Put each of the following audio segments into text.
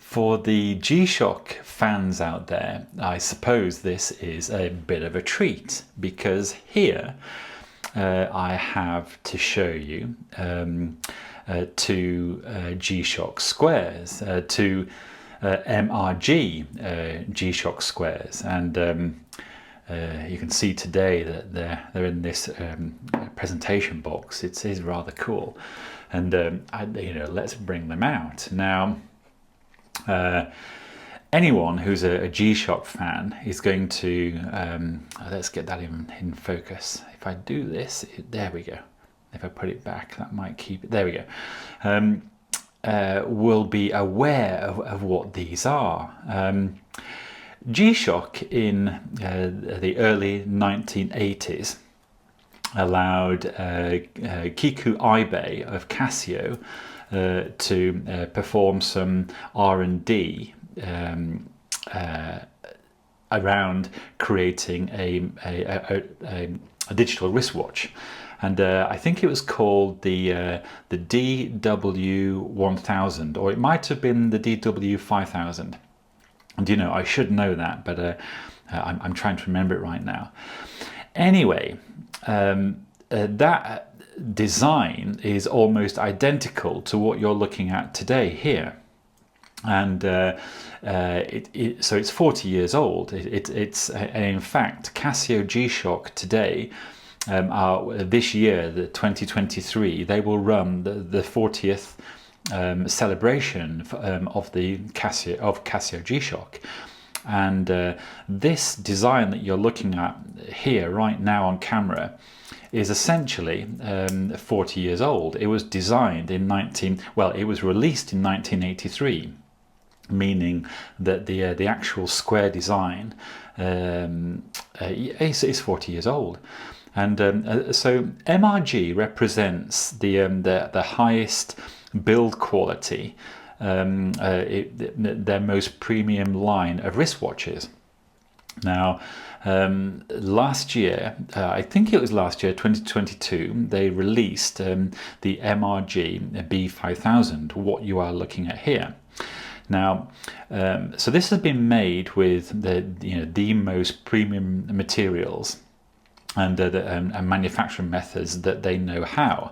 For the G-Shock fans out there, I suppose this is a bit of a treat, because here I have to show you two G-Shock squares, two MRG G-Shock squares, and you can see today that they're in this presentation box. It is rather cool, and let's bring them out now. Anyone who's a G-Shock fan is going to let's get that in focus. If I do this, there we go. If I put it back, that might keep it. There we go. Will be aware of what these are. G-Shock in the early 1980s allowed Kiku Ibe of Casio to perform some R&D around creating a digital wristwatch, and I think it was called the DW1000, or it might have been the DW5000. And I should know that, but I'm trying to remember it right now. Anyway, that design is almost identical to what you're looking at today here, and so it's 40 years old. It's in fact, Casio G-Shock today, this year, the 2023, they will run the 40th celebration of the Casio G-Shock, and this design that you're looking at here right now on camera is essentially 40 years old. It was designed in it was released in 1983, meaning that the actual square design is 40 years old. And so MRG represents the highest build quality, their most premium line of wristwatches. Now, last year, I think it was last year, 2022, they released the MRG B5000, what you are looking at here. Now, so this has been made with the most premium materials and manufacturing methods that they know how,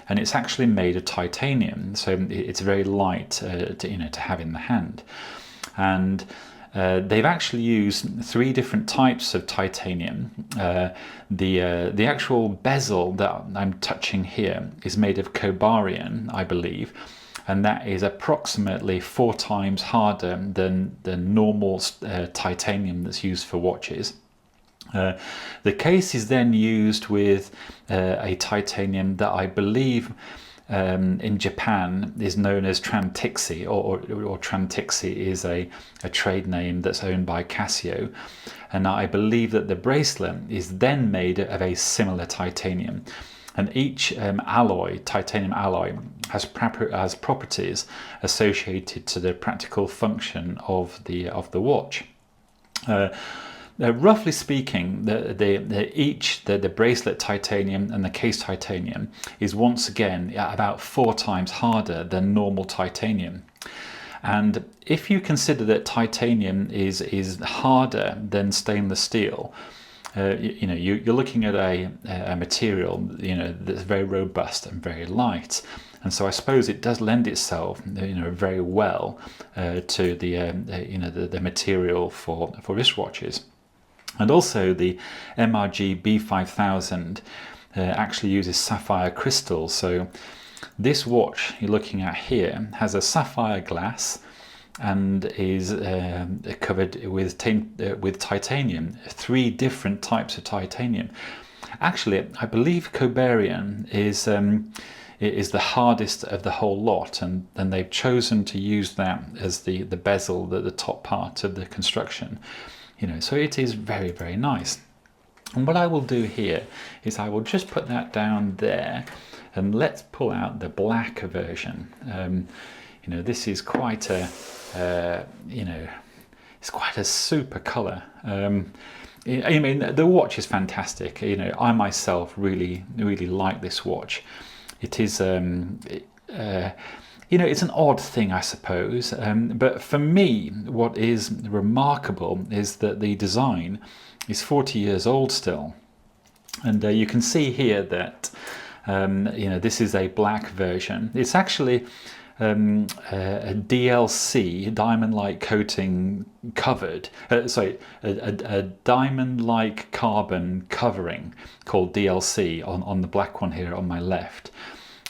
and it's actually made of titanium, so it's very light to have in the hand. And they've actually used 3 different types of titanium. The actual bezel that I'm touching here is made of cobarium, I believe, and that is approximately 4 times harder than the normal titanium that's used for watches. The case is then used with a titanium that I believe in Japan is known as Trantixi, or Trantixi is a trade name that's owned by Casio, and I believe that the bracelet is then made of a similar titanium, and each titanium alloy has properties associated to the practical function of the watch. Roughly speaking, the bracelet titanium and the case titanium is once again about 4 times harder than normal titanium. And if you consider that titanium is harder than stainless steel, you're looking at a material that's very robust and very light. And so I suppose it does lend itself very well to the material for wristwatches. And also the MRG B5000 actually uses sapphire crystal. So this watch you're looking at here has a sapphire glass and is covered with titanium, 3 different types of titanium. Actually, I believe cobarium is the hardest of the whole lot, and they've chosen to use that as the bezel, the top part of the construction. So it is very, very nice. And what I will do here is I will just put that down there, and let's pull out the black version. This is quite a it's quite a super color. I mean, the watch is fantastic. I myself really like this watch. It is it's an odd thing, I suppose, but for me, what is remarkable is that the design is 40 years old still. And you can see here that this is a black version. It's actually a DLC, diamond-like coating covered, a diamond-like carbon covering called DLC on the black one here on my left,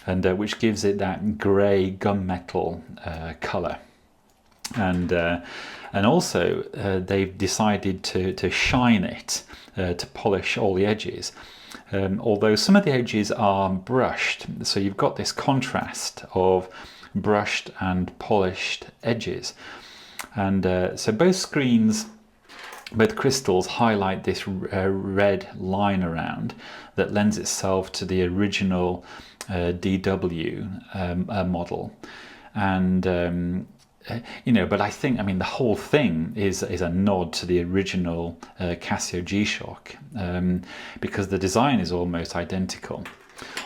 and which gives it that grey gunmetal colour. And also they've decided to shine it, to polish all the edges. Although some of the edges are brushed, so you've got this contrast of brushed and polished edges. And so both crystals highlight this red line around that lends itself to the original DW model. And but I think, the whole thing is a nod to the original Casio G-Shock, because the design is almost identical.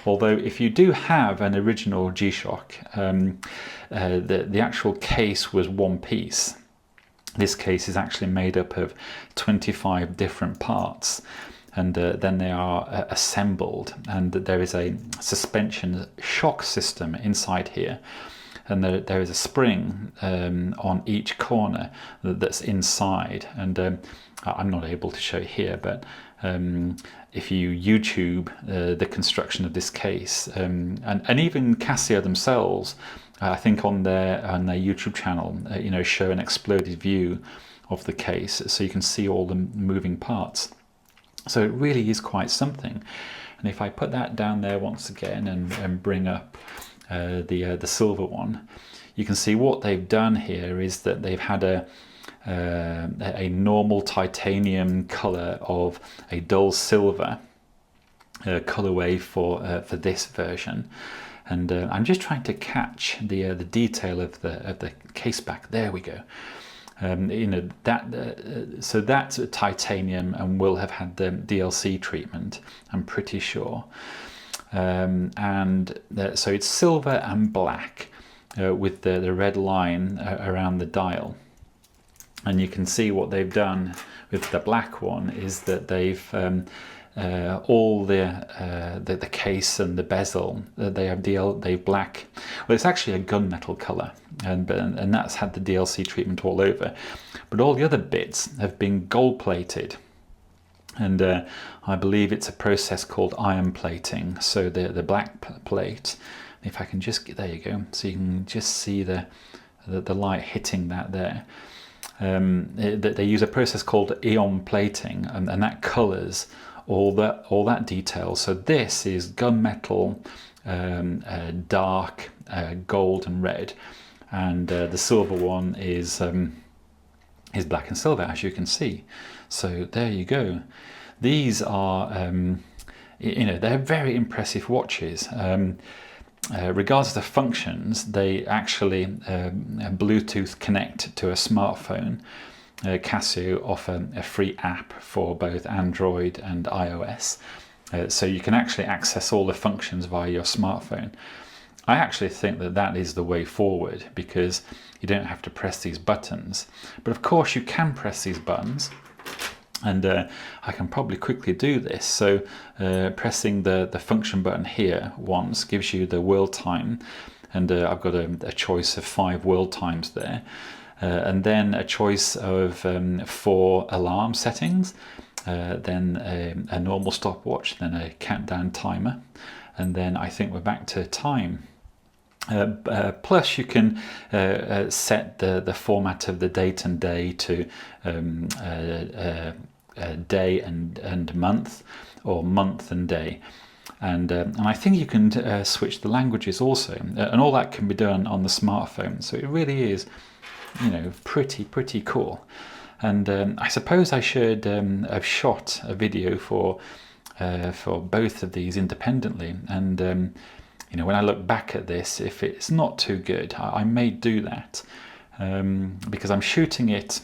Although if you do have an original G-Shock, the actual case was one piece. This case is actually made up of 25 different parts, and then they are assembled, and there is a suspension shock system inside here. And there is a spring on each corner that's inside, and I'm not able to show here, but if you YouTube the construction of this case, and even Casio themselves, I think on their YouTube channel, show an exploded view of the case, so you can see all the moving parts. So it really is quite something. And if I put that down there once again and bring up the silver one, you can see what they've done here is that they've had a normal titanium color of a dull silver colorway for this version, and I'm just trying to catch the detail of the case back. There we go. So that's titanium and will have had the DLC treatment, I'm pretty sure. So it's silver and black with the red line around the dial. And you can see what they've done with the black one is that they've all the case and the bezel, they've black. Well, it's actually a gunmetal color, and that's had the DLC treatment all over. But all the other bits have been gold plated. And I believe it's a process called iron plating. So the black plate, if I can just get, there you go, so you can just see the light hitting that there. They use a process called ion plating, and that colours all that detail. So this is gunmetal, dark gold and red, and the silver one is black and silver, as you can see. So there you go. These are, they're very impressive watches. Regardless of the functions, they actually Bluetooth connect to a smartphone. Casio offer a free app for both Android and iOS, so you can actually access all the functions via your smartphone. I actually think that is the way forward, because you don't have to press these buttons. But of course you can press these buttons, and I can probably quickly do this. So pressing the function button here once gives you the world time, and I've got a choice of 5 world times there, and then a choice of 4 alarm settings, then a normal stopwatch, then a countdown timer, and then I think we're back to time. Plus you can set the format of the date and day to day and month, or month and day, and I think you can switch the languages also, and all that can be done on the smartphone. So it really is, pretty cool. And I suppose I should have shot a video for both of these independently, and when I look back at this, if it's not too good, I may do that, because I'm shooting it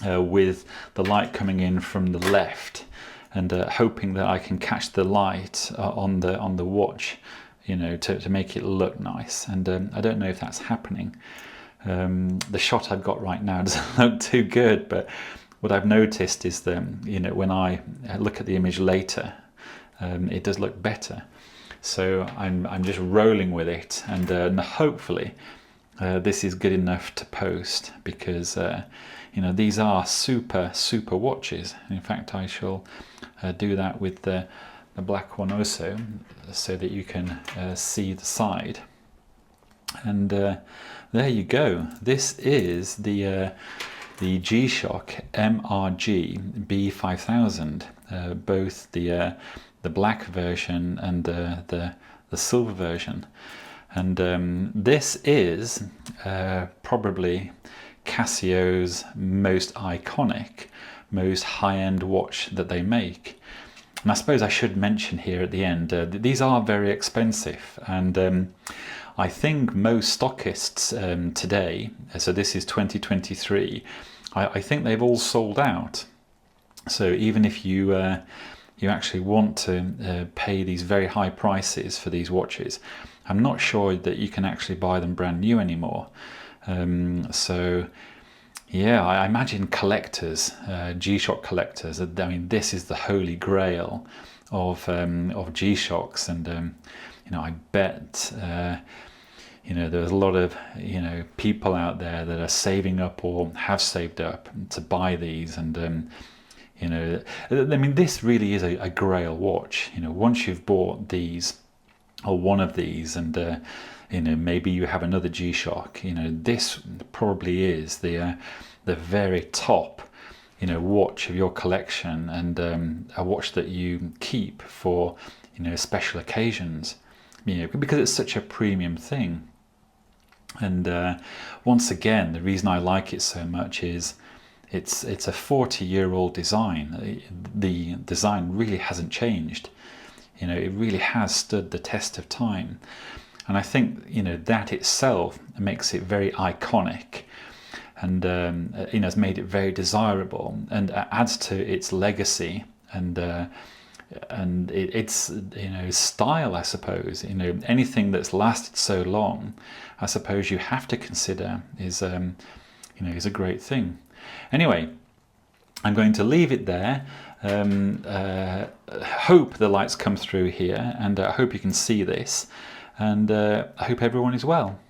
with the light coming in from the left, and hoping that I can catch the light on the watch, you know, to make it look nice. And I don't know if that's happening. The shot I've got right now doesn't look too good, but what I've noticed is that, you know, when I look at the image later, it does look better. So I'm just rolling with it, and hopefully this is good enough to post, because you know, these are super watches. In fact, I shall do that with the black one also, so that you can see the side. And there you go. This is the G-Shock MRG-B5000, both the black version and the silver version. And this is probably Casio's most iconic, most high-end watch that they make. And I suppose I should mention here at the end, these are very expensive, and I think most stockists today, so this is 2023, I think they've all sold out. So even if you you actually want to pay these very high prices for these watches, I'm not sure that you can actually buy them brand new anymore. So yeah, I imagine collectors, G-Shock collectors, I mean, this is the holy grail of G-Shocks, and you know, I bet you know, there's a lot of, you know, people out there that are saving up or have saved up to buy these. And you know, I mean, this really is a grail watch. You know, once you've bought these, or one of these, and you know, maybe you have another G-Shock, you know, this probably is the very top, you know, watch of your collection, and a watch that you keep for, you know, special occasions, you know, because it's such a premium thing. And once again, the reason I like it so much is it's a 40-year-old design. The design really hasn't changed. You know, it really has stood the test of time. And I think, you know, that itself makes it very iconic, and you know, has made it very desirable, and adds to its legacy, and it's, you know, style, I suppose. You know, anything that's lasted so long, I suppose you have to consider is you know, is a great thing. Anyway, I'm going to leave it there. Hope the lights come through here, and I hope you can see this, and I hope everyone is well.